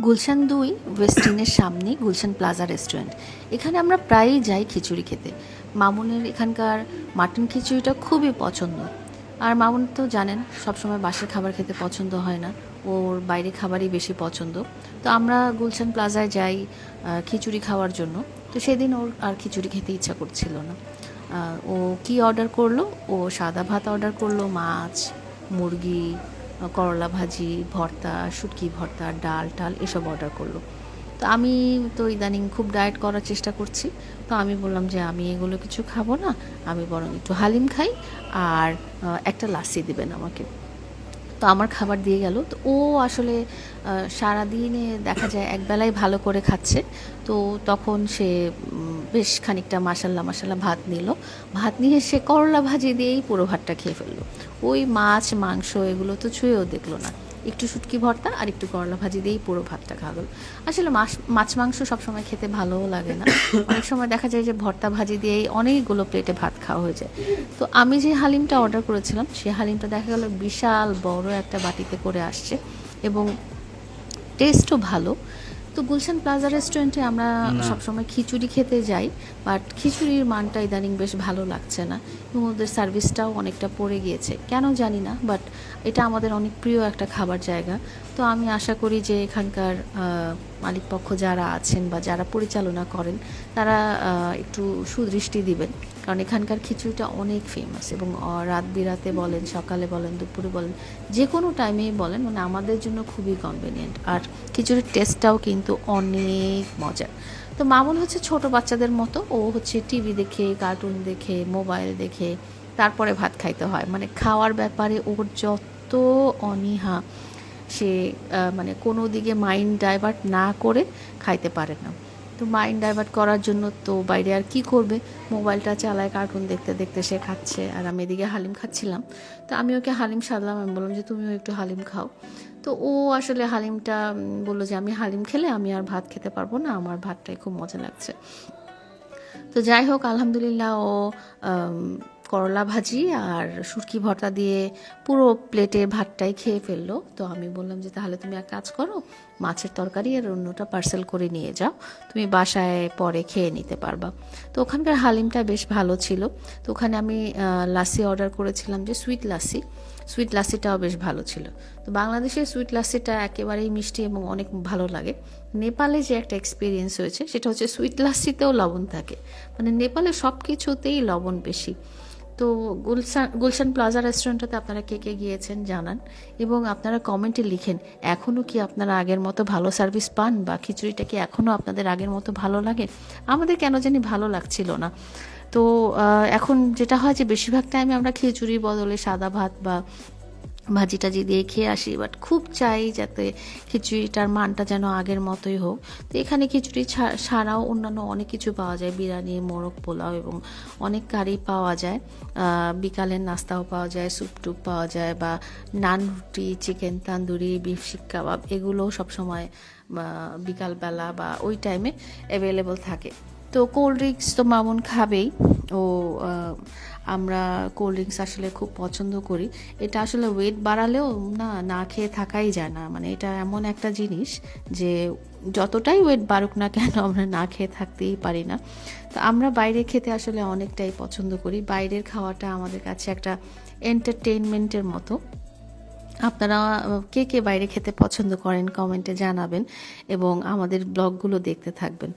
গুলশান ২ ওয়েস্টিনের সামনে Gulshan plaza restaurant. এখানে আমরা প্রায়ই যাই খিচুড়ি খেতে। মামুনের এখানকার মাটন খিচুড়িটা খুবই পছন্দ। আর মামুন তো জানেন সবসময় বাসার খাবার খেতে পছন্দ হয় না, ওর বাইরে খাবারই বেশি পছন্দ। তো আমরা গুলশান প্লাজায় যাই খিচুড়ি খাওয়ার জন্য। তো সেদিন ওর আর খিচুড়ি খেতে ইচ্ছা করছিল না। ও কি অর্ডার করলো, ও সাদা ভাত অর্ডার করলো, মাছ, মুরগি, করলা ভাজি, ভর্তা, শুটকি ভর্তা, ডাল টাল এসব অর্ডার করলো। তো আমি তো ইদানিং খুব ডায়েট করার চেষ্টা করছি। তো আমি বললাম যে আমি এগুলো কিছু খাবো না, আমি বরং একটু হালিম খাই আর একটা লাস্সি দিবেন আমাকে। তো আমার খাবার দিয়ে গেল। তো ও আসলে সারাদিনে দেখা যায় একবেলায় ভালো করে খাচ্ছে। তো তখন সে বেশ খানিকটা মাসাল্লা মাসাল্লা ভাত নিল। ভাত নিয়ে সে করলা ভাজি দিয়েই পুরো ভাতটা খেয়ে ফেললো। ওই মাছ মাংস এগুলো তো ছুঁয়েও দেখলো না। একটু শুটকি ভর্তা আর একটু করলা ভাজি দিয়েই পুরো ভাতটা খাওয়া গেল। আসলে মাছ মাংস সবসময় খেতে ভালোও লাগে না। অনেক সময় দেখা যায় যে ভর্তা ভাজি দিয়েই অনেকগুলো প্লেটে ভাত খাওয়া হয়ে যায়। তো আমি যে হালিমটা অর্ডার করেছিলাম সেই হালিমটা দেখা গেল বিশাল বড় একটা বাটিতে করে আসছে এবং টেস্টও ভালো। তো গুলশান প্লাজা রেস্টুরেন্টে আমরা সবসময় খিচুড়ি খেতে যাই, বাট খিচুড়ির মানটা ইদানিং বেশ ভালো লাগছে না এবং ওদের সার্ভিসটাও অনেকটা পড়ে গিয়েছে, কেন জানি না, বাট এটা আমাদের অনেক প্রিয় একটা খাবার জায়গা। তো আমি আশা করি যে এখানকার মালিকপক্ষ যারা আছেন বা যারা পরিচালনা করেন তারা একটু সুদৃষ্টি দিবেন, কারণ এখানকার খিচুড়িটা অনেক ফেমাস এবং রাত বিরাতে বলেন, সকালে বলেন, দুপুরে বলেন, যে কোনো টাইমেই বলেন, মানে আমাদের জন্য খুবই কনভেনিয়েন্ট। আর খিচুড়ির টেস্টটাও কিন্তু অনেক মজার। তো মামুন হচ্ছে ছোট বাচ্চাদের মতো, ও হচ্ছে টিভি দেখে, কার্টুন দেখে, মোবাইল দেখে তারপরে ভাত খাইতে হয়, মানে খাওয়ার ব্যাপারে ওর যত অনীহা, সে মানে কোনো দিকে মাইন্ড ডাইভার্ট না করে খাইতে পারে না। তো মাইন্ড ডাইভার্ট করার জন্য তো বাইরে আর কি করবে, মোবাইলটা চালায়, কার্টুন দেখতে দেখতে সে খাচ্ছে আর আমি এদিকে হালিম খাচ্ছিলাম। তো আমি ওকে হালিম সারলাম, আমি বললাম যে তুমিও একটু হালিম খাও। তো ও আসলে হালিমটা বললো যে আমি হালিম খেলে আমি আর ভাত খেতে পারবো না, আমার ভাতটাই খুব মজা লাগছে। তো যাই হোক, আলহামদুলিল্লাহ ও করলা ভাজি আর শুটকি ভর্তা দিয়ে পুরো প্লেটে ভাতটাই খেয়ে ফেললো। তো আমি বললাম যে তাহলে তুমি এক কাজ করো, মাছের তরকারি আর অন্যটা পার্সেল করে নিয়ে যাও, তুমি বাসায় পরে খেয়ে নিতে পারবা। তো ওখানকার হালিমটা বেশ ভালো ছিল। তো ওখানে আমি লাসি অর্ডার করেছিলাম, যে সুইট লাসি, সুইট লাসিটাও বেশ ভালো ছিল। তো বাংলাদেশের সুইট লাসিটা একেবারেই মিষ্টি এবং অনেক ভালো লাগে। নেপালে যে একটা এক্সপিরিয়েন্স হয়েছে সেটা হচ্ছে সুইট লাসিতেও লবণ থাকে, মানে নেপালে সব কিছুতেই লবণ বেশি। তো গুলশান প্লাজা রেস্টুরেন্টটাতে আপনারা কে কে গিয়েছেন জানান এবং আপনারা কমেন্টে লিখেন এখনও কি আপনারা আগের মতো ভালো সার্ভিস পান বা খিচুড়িটা কি এখনও আপনাদের আগের মতো ভালো লাগে। আমাদের কেন জানি ভালো লাগছিল না। তো এখন যেটা হয় যে বেশিরভাগ টাইমে আমরা খিচুড়ির বদলে সাদা ভাত বা ভাজি টাজি দিয়ে খেয়ে আসি, বাট খুব চাই যাতে খিচুড়িটার মানটা যেন আগের মতোই হোক। তো এখানে খিচুড়ি ছাড়াও অন্যান্য অনেক কিছু পাওয়া যায়, বিরিয়ানি, মোরগ পোলাও এবং অনেক কারি পাওয়া যায়। বিকালের নাস্তাও পাওয়া যায়, স্যুপ টুপ পাওয়া যায়, বা নান রুটি, চিকেন তান্দুরি, বিফ শিক কাবাব এগুলোও সবসময় বিকালবেলা বা ওই টাইমে অ্যাভেলেবল থাকে। তো কোল্ড ড্রিঙ্কস তো মামুন খাবেই, ও আমরা কোল্ড ড্রিঙ্কস আসলে খুব পছন্দ করি। এটা আসলে ওয়েট বাড়ালেও না না খেয়ে থাকাই যায় না, মানে এটা এমন একটা জিনিস যে যতটাই ওয়েট বাড়ুক না কেন আমরা না খেয়ে থাকতেই পারি না। তো আমরা বাইরে খেতে আসলে অনেকটাই পছন্দ করি, বাইরের খাওয়াটা আমাদের কাছে একটা এন্টারটেইনমেন্টের মতো। আপনারা কে কে বাইরে খেতে পছন্দ করেন কমেন্টে জানাবেন এবং আমাদের ব্লগগুলো দেখতে থাকবেন।